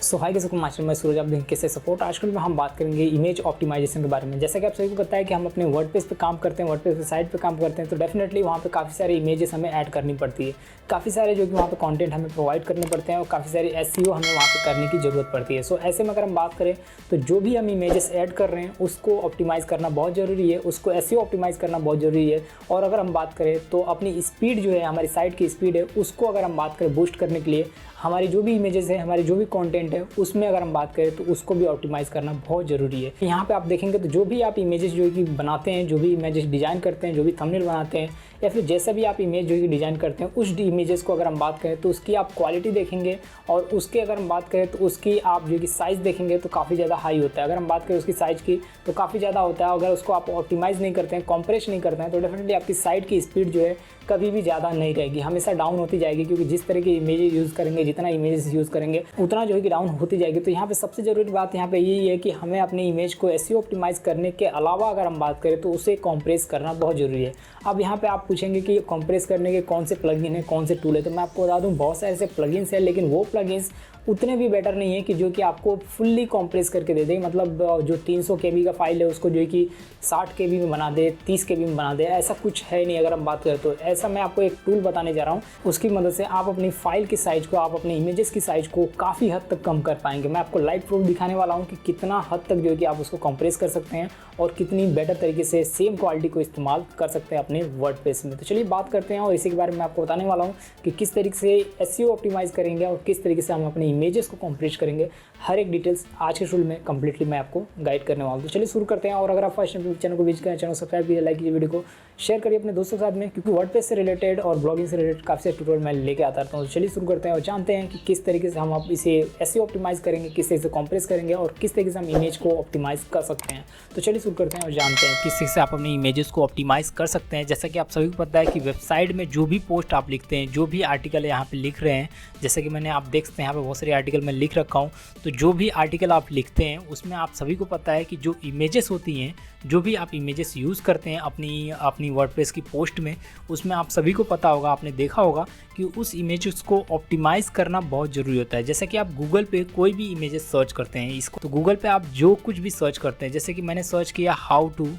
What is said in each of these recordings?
सो हाय कैसे मास्टर, मैं सूरज, आप देखें कैसे सपोर्ट। आजकल में हम बात करेंगे इमेज ऑप्टिमाइजेशन के बारे में। जैसा कि आप सभी को पता है कि हम अपने वर्डप्रेस पे काम करते हैं, वर्डप्रेस पे साइट पे काम करते हैं, तो डेफिनेटली वहाँ पे काफ़ी सारे इमेजेस हमें ऐड करनी पड़ती है, काफ़ी सारे जो कि वहाँ पे कंटेंट हमें प्रोवाइड करने पड़ते हैं और काफ़ी सारे एसईओ हमें वहाँ पे करने की ज़रूरत पड़ती है। सो ऐसे में अगर हम बात करें तो जो भी हम इमेजेस ऐड कर रहे हैं उसको ऑप्टिमाइज़ करना बहुत ज़रूरी है, उसको एसईओ ऑप्टिमाइज़ करना बहुत ज़रूरी है। और अगर हम बात करें तो अपनी स्पीड जो है, हमारी साइट की स्पीड है, उसको अगर हम बात करें बूस्ट करने के लिए हमारी जो भी इमेजेस है, हमारी जो भी कंटेंट है, उसमें अगर हम बात करें तो उसको भी ऑप्टिमाइज़ करना बहुत ज़रूरी है। यहाँ पे आप देखेंगे तो जो भी आप इमेजेस जो कि बनाते हैं, जो भी इमेजेस डिज़ाइन करते हैं, जो भी थंबनेल बनाते हैं या फिर जैसा भी आप इमेज जो कि डिज़ाइन करते हैं, उस इमेजेस को अगर हम बात करें तो उसकी आप क्वालिटी देखेंगे और उसके अगर हम बात करें तो उसकी आप जो कि साइज़ देखेंगे तो काफ़ी ज़्यादा हाई होता है। अगर हम बात करें उसकी साइज़ की तो काफ़ी ज़्यादा होता है। अगर उसको आप ऑप्टिमाइज़ नहीं करते हैं, कॉम्प्रेस नहीं करते हैं, तो डेफिनेटली आपकी साइट की स्पीड जो है कभी भी ज़्यादा नहीं रहेगी, हमेशा डाउन होती जाएगी, क्योंकि जिस तरह की इमेजेस यूज़ करेंगे, जितना इमेजेस यूज़ करेंगे उतना जो है कि डाउन होती जाएगी। तो यहाँ पे सबसे ज़रूरी बात यहाँ पे यही है कि हमें अपनी इमेज को एसईओ ऑप्टिमाइज़ करने के अलावा अगर हम बात करें तो उसे कॉम्प्रेस करना बहुत ज़रूरी है। अब यहाँ पे आप पूछेंगे कि कॉम्प्रेस करने के कौन से प्लगइन है, कौन से टूल है, तो मैं आपको बता दूँ बहुत सारे ऐसे प्लगइन्स हैं, लेकिन वो प्लगइन्स उतने भी बेटर नहीं है कि जो कि आपको फुल्ली कॉम्प्रेस करके दे दे। मतलब जो 300 KB का फाइल है उसको जो है कि 60 KB में बना दे, 30 KB में बना दे, ऐसा कुछ है नहीं। अगर हम बात करें तो ऐसा मैं आपको एक टूल बताने जा रहा हूँ, उसकी मदद से आप अपनी फाइल की साइज़ को, आप अपने इमेजेस की साइज़ को काफ़ी हद तक कम कर पाएंगे। मैं आपको लाइव प्रूफ दिखाने वाला हूँ कि कितना हद तक जो है कि आप उसको कॉम्प्रेस कर सकते हैं और कितनी बेटर तरीके से सेम क्वालिटी को इस्तेमाल कर सकते हैं अपने वर्डप्रेस में। तो चलिए बात करते हैं और इसी के बारे में मैं आपको बताने वाला हूँ कि किस तरीके से एसईओ ऑप्टिमाइज़ करेंगे और किस तरीके से हम अपने इमेजेस को कॉम्प्रेस करेंगे। हर एक डिटेल्स आज के शेड्यूल में कंप्लीटली मैं आपको गाइड करने वाला हूँ। तो चलिए शुरू करते हैं। और अगर आप फर्स्ट टाइम चैनल को विजिट करें, चैनल सब्सक्राइब कीजिए, लाइक कीजिए, वीडियो को शेयर करिए अपने दोस्तों के साथ में, क्योंकि वर्डप्रेस से रिलेटेड और ब्लॉगिंग से रिलेटेड काफ़ी सारे ट्यूटोरियल मैं लेके आता रहता हूँ। तो चलिए शुरू करते हैं और जानते हैं कि किस तरीके से हम आप इसे एसईओ ऑप्टिमाइज़ करेंगे, किस तरीके से कॉम्प्रेस करेंगे और किस तरीके से हम इमेज को ऑप्टिमाइज़ कर सकते हैं। तो चलिए शुरू करते हैं और जानते हैं किस तरीके से आप अपने इमेजेस को ऑप्टिमाइज़ कर सकते हैं। जैसा कि आप सभी को पता है कि वेबसाइट में जो भी पोस्ट आप लिखते हैं, जो भी आर्टिकल यहाँ पे लिख रहे हैं, जैसे कि मैंने आप देख सकते हैं यहाँ पे बहुत सारे आर्टिकल मैं लिख रखा हूँ, तो जो भी आर्टिकल आप लिखते हैं उसमें आप सभी को पता है कि जो इमेजेस होती हैं, जो भी आप इमेजेस यूज़ करते हैं अपनी वर्डप्रेस की पोस्ट में, उसमें आप सभी को पता होगा, आपने देखा होगा कि उस इमेजेस को ऑप्टिमाइज़ करना बहुत ज़रूरी होता है। जैसे कि आप गूगल पे कोई भी इमेजेस सर्च करते हैं इसको, तो गूगल पे आप जो कुछ भी सर्च करते हैं, जैसे कि मैंने सर्च किया हाउ टू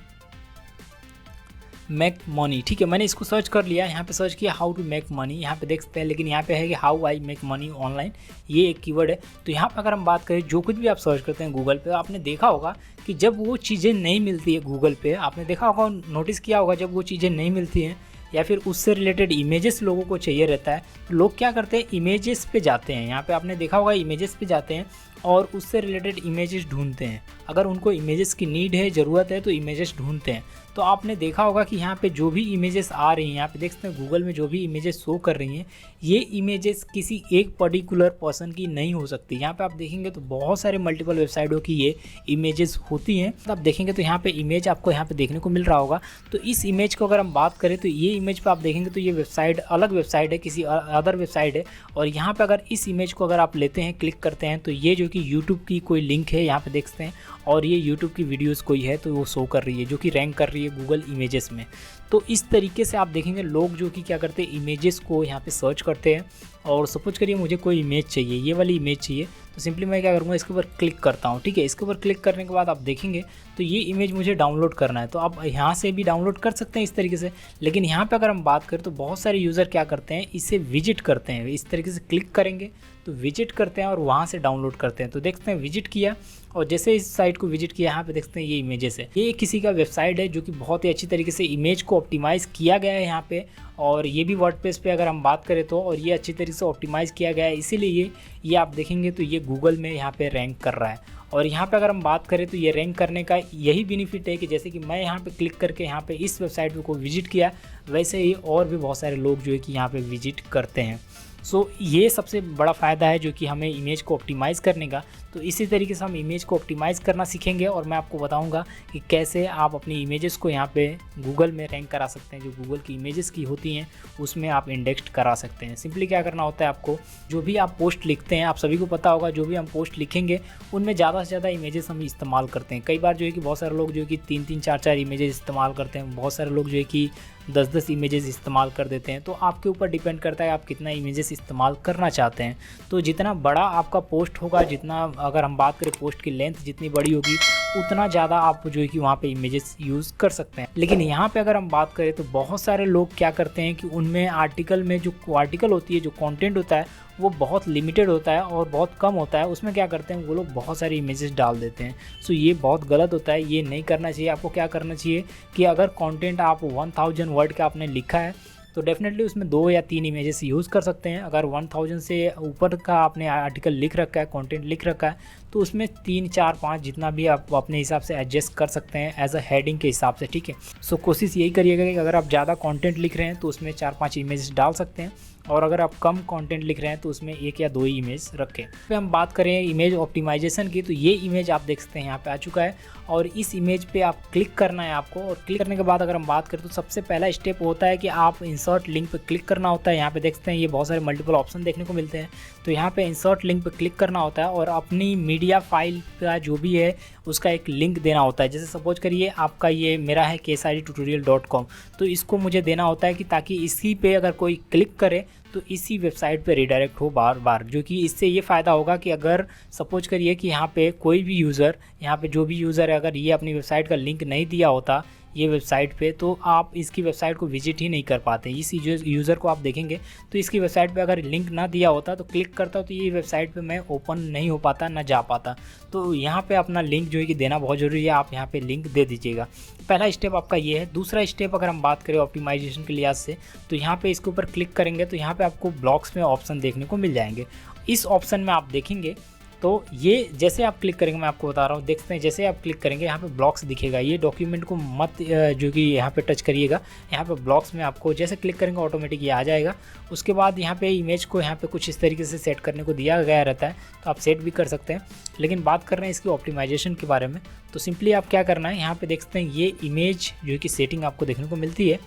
मेक मनी, ठीक है, मैंने इसको सर्च कर लिया, यहाँ पे सर्च किया हाउ टू मेक मनी, यहाँ पे देख सकते हैं, लेकिन यहाँ पे है कि how I make money online, ये एक कीवर्ड है। तो यहाँ पे अगर हम बात करें जो कुछ भी आप सर्च करते हैं गूगल पे, आपने देखा होगा कि जब वो चीज़ें नहीं मिलती है गूगल पे, आपने देखा होगा, नोटिस किया होगा, जब वो चीज़ें नहीं मिलती हैं या फिर उससे रिलेटेड इमेजेस लोगों को चाहिए रहता है, तो लोग क्या करते हैं, इमेजेस पे जाते हैं। यहाँ पे आपने देखा होगा इमेजेस पे जाते हैं और उससे रिलेटेड इमेजेस ढूंढते हैं। अगर उनको इमेजेस की नीड है, ज़रूरत है, तो इमेजेस ढूंढते हैं। तो आपने देखा होगा कि यहाँ पे जो भी इमेजेस आ रही हैं, यहाँ पे देख सकते हैं गूगल में जो भी इमेजेस शो कर रही हैं, ये इमेजेस किसी एक पर्टिकुलर पर्सन की नहीं हो सकती। यहाँ पे आप देखेंगे तो बहुत सारे मल्टीपल वेबसाइटों की ये इमेजेस होती हैं। तो आप देखेंगे तो यहाँ पे इमेज आपको यहाँ पे देखने को मिल रहा होगा। तो इस इमेज को अगर हम बात करें तो ये इमेज पर आप देखेंगे तो ये वेबसाइट अलग वेबसाइट है, किसी अदर वेबसाइट है। और यहाँ पर अगर इस इमेज को अगर आप लेते हैं, क्लिक करते हैं, तो ये जो कि यूट्यूब की कोई लिंक है, यहाँ पे देख सकते हैं, और ये यूट्यूब की वीडियोस कोई है तो वो शो कर रही है, जो कि रैंक कर रही है गूगल इमेजेस में। तो इस तरीके से आप देखेंगे लोग जो कि क्या करते हैं, इमेजेस को यहाँ पे सर्च करते हैं। और सपोज करिए मुझे कोई इमेज चाहिए, ये वाली इमेज चाहिए, तो सिंपली मैं क्या करूँगा, इसके ऊपर क्लिक करता हूँ, ठीक है। इसके ऊपर क्लिक करने के बाद आप देखेंगे तो ये इमेज मुझे डाउनलोड करना है, तो आप यहाँ से भी डाउनलोड कर सकते हैं इस तरीके से। लेकिन यहाँ पे अगर हम बात करें तो बहुत सारे यूज़र क्या करते हैं, इसे विजिट करते हैं। इस तरीके से क्लिक करेंगे तो विजिट करते हैं और वहाँ से डाउनलोड करते हैं। तो देखते हैं विजिट किया, और जैसे इस साइट को विजिट किया, यहाँ पे देखते हैं ये इमेजेस है। ये किसी का वेबसाइट है जो कि बहुत ही अच्छी तरीके से इमेज को ऑप्टिमाइज़ किया गया है यहाँ पे, और ये भी वर्डप्रेस पे अगर हम बात करें तो, और ये अच्छी तरीके से ऑप्टिमाइज़ किया गया है, इसीलिए ये आप देखेंगे तो ये गूगल में यहाँ पे रैंक कर रहा है। और यहाँ पे अगर हम बात करें तो ये रैंक करने का यही बेनिफिट है कि जैसे कि मैं यहाँ पे क्लिक करके यहाँ पे इस वेबसाइट को विजिट किया, वैसे ही और भी बहुत सारे लोग जो है कि यहाँ पे विजिट करते हैं। सो ये सबसे बड़ा फ़ायदा है जो कि हमें इमेज को ऑप्टिमाइज़ करने का। तो इसी तरीके से हम इमेज को ऑप्टिमाइज़ करना सीखेंगे और मैं आपको बताऊंगा कि कैसे आप अपनी इमेजेस को यहाँ पे गूगल में रैंक करा सकते हैं। जो गूगल की इमेजेस की होती हैं उसमें आप इंडेक्स करा सकते हैं। सिंपली क्या करना होता है, आपको जो भी आप पोस्ट लिखते हैं, आप सभी को पता होगा, जो भी हम पोस्ट लिखेंगे उनमें ज़्यादा से ज़्यादा इमेजेस हम इस्तेमाल करते हैं। कई बार जो है कि बहुत सारे लोग जो है कि 3-3, 4-4 इमेजेस इस्तेमाल करते हैं, बहुत सारे लोग जो है कि 10-10 इमेजेस इस्तेमाल कर देते हैं। तो आपके ऊपर डिपेंड करता है आप कितना इमेजेस इस्तेमाल करना चाहते हैं। तो जितना बड़ा आपका पोस्ट होगा, जितना अगर हम बात करें पोस्ट की लेंथ जितनी बड़ी होगी, उतना ज़्यादा आप जो है कि वहाँ पे इमेजेस यूज़ कर सकते हैं। लेकिन यहाँ पे अगर हम बात करें तो बहुत सारे लोग क्या करते हैं कि उनमें आर्टिकल में जो आर्टिकल होती है, जो कंटेंट होता है, वो बहुत लिमिटेड होता है और बहुत कम होता है। उसमें क्या करते हैं वो लोग बहुत सारी इमेजेस डाल देते हैं। सो ये बहुत गलत होता है, ये नहीं करना चाहिए। आपको क्या करना चाहिए कि अगर कंटेंट आप 1000 वर्ड का आपने लिखा है तो डेफिनेटली उसमें 2 या 3 इमेजेस यूज़ कर सकते हैं। अगर 1000 से ऊपर का आपने आर्टिकल लिख रखा है, कंटेंट लिख रखा है, तो उसमें 3, 4, 5 जितना भी आप अपने हिसाब से एडजस्ट कर सकते हैं एज अ हेडिंग के हिसाब से, ठीक है। सो कोशिश यही करिएगा कि अगर आप ज़्यादा कंटेंट लिख रहे हैं तो उसमें 4-5 इमेजेस डाल सकते हैं, और अगर आप कम कंटेंट लिख रहे हैं तो उसमें 1 या 2 ही इमेज रखें। फिर हम बात करें इमेज ऑप्टिमाइजेशन की, तो ये इमेज आप देख सकते हैं यहाँ पे आ चुका है, और इस इमेज पे आप क्लिक करना है आपको। और क्लिक करने के बाद अगर हम बात करें तो सबसे पहला स्टेप होता है कि आप इंसर्ट लिंक पे क्लिक करना होता है। यहाँ पे देख सकते हैं ये बहुत सारे मल्टीपल ऑप्शन देखने को मिलते हैं। तो यहाँ पे इंसर्ट लिंक पे क्लिक करना होता है और अपनी मीडिया फाइल का जो भी है उसका एक लिंक देना होता है। जैसे सपोज करिए आपका ये मेरा है ksidtutorial.com, तो इसको मुझे देना होता है कि ताकि इसी पे अगर कोई क्लिक करे तो इसी वेबसाइट पे रिडायरेक्ट हो बार बार। जो कि इससे ये फ़ायदा होगा कि अगर सपोज करिए कि यहाँ पे कोई भी यूज़र, यहाँ पे जो भी यूज़र है, अगर ये अपनी वेबसाइट का लिंक नहीं दिया होता ये वेबसाइट पे, तो आप इसकी वेबसाइट को विजिट ही नहीं कर पाते। इस यूज़र को आप देखेंगे तो इसकी वेबसाइट पे अगर लिंक ना दिया होता तो क्लिक करता तो ये वेबसाइट पे मैं ओपन नहीं हो पाता, ना जा पाता। तो यहाँ पे अपना लिंक जो है कि देना बहुत ज़रूरी है। आप यहाँ पे लिंक दे दीजिएगा। पहला स्टेप आपका ये है। दूसरा स्टेप अगर हम बात करें ऑप्टिमाइजेशन के लिहाज से, तो यहाँ पे इसके ऊपर क्लिक करेंगे तो यहाँ पे आपको ब्लॉक्स में ऑप्शन देखने को मिल जाएंगे। इस ऑप्शन में आप देखेंगे तो ये जैसे आप क्लिक करेंगे, मैं आपको बता रहा हूँ, देखते हैं जैसे आप क्लिक करेंगे यहाँ पे ब्लॉक्स दिखेगा। ये डॉक्यूमेंट को मत जो कि यहाँ पे टच करिएगा। यहाँ पे ब्लॉक्स में आपको जैसे क्लिक करेंगे ऑटोमेटिक ये आ जाएगा। उसके बाद यहाँ पे इमेज को यहाँ पे कुछ इस तरीके से सेट करने को दिया गया रहता है, तो आप सेट भी कर सकते हैं। लेकिन बात कर रहे हैं इसकी ऑप्टिमाइजेशन के बारे में, तो सिंपली आप क्या करना है, यहाँ पर देख सकते हैं ये इमेज जो कि सेटिंग आपको देखने को मिलती है।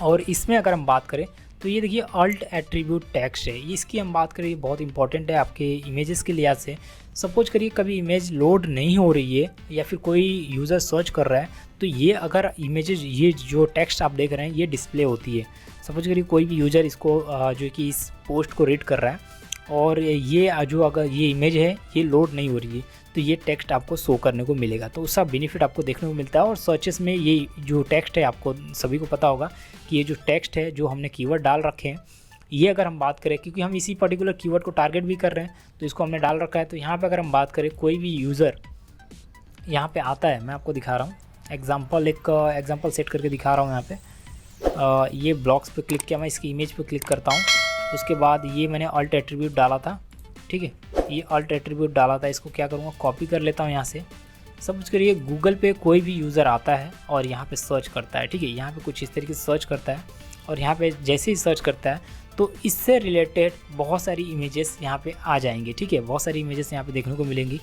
और इसमें अगर हम बात करें तो ये देखिए अल्ट एट्रीब्यूट टेक्स्ट है। इसकी हम बात करें, ये बहुत इंपॉर्टेंट है आपके इमेजेस के लिहाज से। सपोज करिए कभी इमेज लोड नहीं हो रही है या फिर कोई यूज़र सर्च कर रहा है, तो ये अगर इमेजेस, ये जो टेक्स्ट आप देख रहे हैं ये डिस्प्ले होती है। सपोज करिए कोई भी यूज़र इसको जो कि इस पोस्ट को रीड कर रहा है और ये जो अगर ये इमेज है ये लोड नहीं हो रही है, तो ये टेक्स्ट आपको शो करने को मिलेगा। तो उसका बेनिफिट आपको देखने को मिलता है। और सर्चेस में ये जो टेक्स्ट है, आपको सभी को पता होगा कि ये जो टेक्स्ट है जो हमने कीवर्ड डाल रखे हैं, ये अगर हम बात करें, क्योंकि हम इसी पर्टिकुलर कीवर्ड को टारगेट भी कर रहे हैं तो इसको हमने डाल रखा है। तो यहाँ पे अगर हम बात करें, कोई भी यूज़र यहाँ पे आता है, मैं आपको दिखा रहा हूँ एग्जाम्पल, एक एग्जाम्पल सेट करके दिखा रहा हूँ। यहाँ पे ये ब्लॉक्स पे क्लिक किया, मैं इसकी इमेज पे क्लिक करता हूँ। उसके बाद ये मैंने अल्ट एट्रीब्यूट डाला था, ठीक है, ये अल्ट एट्रीब्यूट डाला था। इसको क्या करूँगा, कॉपी कर लेता हूँ यहाँ से। सपोज करिए गूगल पे कोई भी यूज़र आता है और यहाँ पे सर्च करता है, ठीक है, यहाँ पे कुछ इस तरीके से सर्च करता है और यहाँ पे जैसे ही सर्च करता है तो इससे रिलेटेड बहुत सारी इमेजेस यहाँ पे आ जाएंगी, ठीक है, बहुत सारी इमेजेस यहाँ पे देखने को मिलेंगी।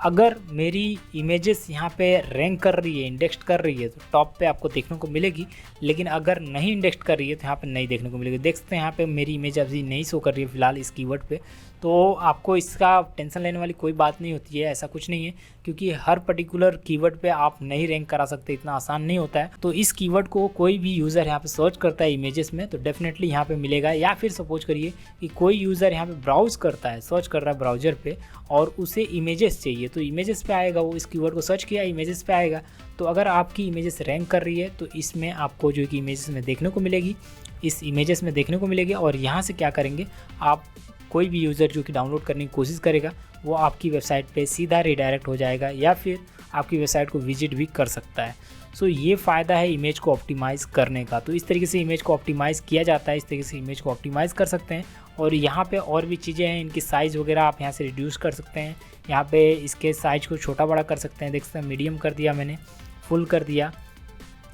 अगर मेरी इमेजेस यहाँ पे रैंक कर रही है, इंडेक्स कर रही है, तो टॉप पे आपको देखने को मिलेगी। लेकिन अगर नहीं इंडेक्स कर रही है तो यहाँ पे नहीं देखने को मिलेगी। देख सकते हैं यहाँ पे मेरी इमेज अभी नहीं शो कर रही है फिलहाल इस कीवर्ड पे। तो आपको इसका टेंशन लेने वाली कोई बात नहीं होती है, ऐसा कुछ नहीं है, क्योंकि हर पर्टिकुलर कीवर्ड पे आप नहीं रैंक करा सकते, इतना आसान नहीं होता है। तो इस कीवर्ड को कोई भी यूज़र यहाँ पे सर्च करता है इमेजेस में तो डेफिनेटली यहाँ पे मिलेगा। या फिर सपोज करिए कि कोई यूज़र यहाँ पे ब्राउज करता है, सर्च कर रहा है ब्राउज़र पे और उसे इमेजेस चाहिए, तो इमेजेस पे आएगा, वो इस कीवर्ड को सर्च किया इमेजेस पे आएगा। तो अगर आपकी इमेजेस रैंक कर रही है तो इसमें आपको जो कि इमेजेस में देखने को मिलेगी, इस इमेजेस में देखने को मिलेगी। और यहाँ से क्या करेंगे, आप कोई भी यूज़र जो कि डाउनलोड करने की कोशिश करेगा वो आपकी वेबसाइट पे सीधा रिडायरेक्ट हो जाएगा या फिर आपकी वेबसाइट को विजिट भी कर सकता है। सो ये फ़ायदा है इमेज को ऑप्टिमाइज़ करने का। तो इस तरीके से इमेज को ऑप्टिमाइज़ किया जाता है, इस तरीके से इमेज को ऑप्टिमाइज़ कर सकते हैं। और यहाँ पे और भी चीज़ें हैं, इनकी साइज़ वगैरह आप यहाँ से रिड्यूस कर सकते हैं। यहाँ पे इसके साइज़ को छोटा बड़ा कर सकते हैं, देख सकते हैं मीडियम कर दिया मैंने, फुल कर दिया।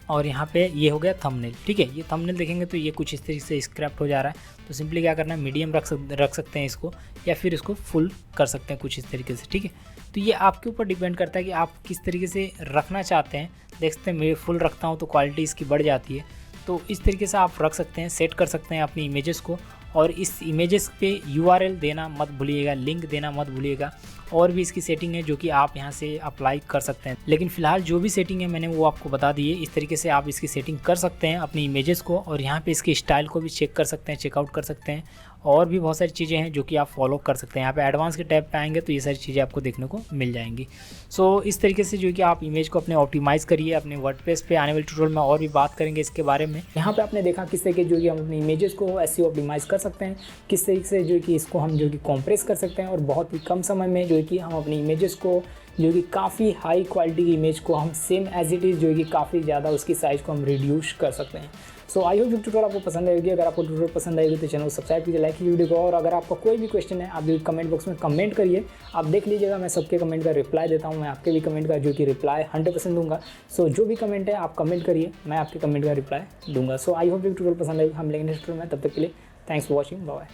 और यहाँ पे ये हो गया थंबनेल, ठीक है, ये थंबनेल देखेंगे तो ये कुछ इस तरीके से स्क्रैप्ट हो जा रहा है। तो सिंपली क्या करना है, मीडियम रख सकते हैं इसको, या फिर इसको फुल कर सकते हैं कुछ इस तरीके से, ठीक है। तो ये आपके ऊपर डिपेंड करता है कि आप किस तरीके से रखना चाहते हैं। देख सकते हैं मैं फुल रखता हूँ तो क्वालिटी इसकी बढ़ जाती है। तो इस तरीके से आप रख सकते हैं, सेट कर सकते हैं अपनी इमेजेस को। और इस इमेजेस पे URL देना मत भूलिएगा, लिंक देना मत भूलिएगा। और भी इसकी सेटिंग है जो कि आप यहाँ से अप्लाई कर सकते हैं। लेकिन फ़िलहाल जो भी सेटिंग है मैंने वो आपको बता दी है। इस तरीके से आप इसकी सेटिंग कर सकते हैं अपनी इमेजेस को। और यहाँ पे इसके स्टाइल को भी चेक कर सकते हैं, चेकआउट कर सकते हैं। और भी बहुत सारी चीज़ें हैं जो कि आप फॉलो कर सकते हैं। यहाँ पे एडवांस के टैब पे आएंगे तो ये सारी चीज़ें आपको देखने को मिल जाएंगी। सो इस तरीके से जो कि आप इमेज को अपने ऑप्टिमाइज़ करिए। अपने वर्डप्रेस पे आने वाले ट्यूटोरियल में और भी बात करेंगे इसके बारे में। यहाँ पे आपने देखा किस तरीके जो कि हम अपनी इमेजेस को ऐसे ऑप्टिमाइज़ कर सकते हैं, किस तरीके से जो कि इसको हम जो कि कॉम्प्रेस कर सकते हैं और बहुत ही कम समय में जो कि हम अपनी इमेजेस को जो कि काफ़ी हाई क्वालिटी की इमेज को हम सेम एज इट इज़ जो कि काफ़ी ज़्यादा उसकी साइज़ को हम रिड्यूस कर सकते हैं। सो आई होप ट्यूटोरियल आपको पसंद आएगी। अगर आपको ट्यूटोरियल पसंद आएगी तो चैनल को सब्सक्राइब कीजिए, लाइक कीजिए वीडियो को। और अगर आपका कोई भी क्वेश्चन है आप भी कमेंट बॉक्स में कमेंट करिए। आप देख लीजिएगा मैं सबके कमेंट का रिप्लाई देता हूँ। मैं आपके भी कमेंट का जो कि रिप्लाई 100% दूंगा। सो जो भी कमेंट है आप कमेंट करिए, मैं आपके कमेंट का रिप्लाई दूंगा। सो आई होप ट्यूटोरियल पसंद आएगी। हम लेंगे नेक्स्ट ट्यूटोरियल में, तब तक के लिए थैंक्स फॉर वॉचिंग, बाय।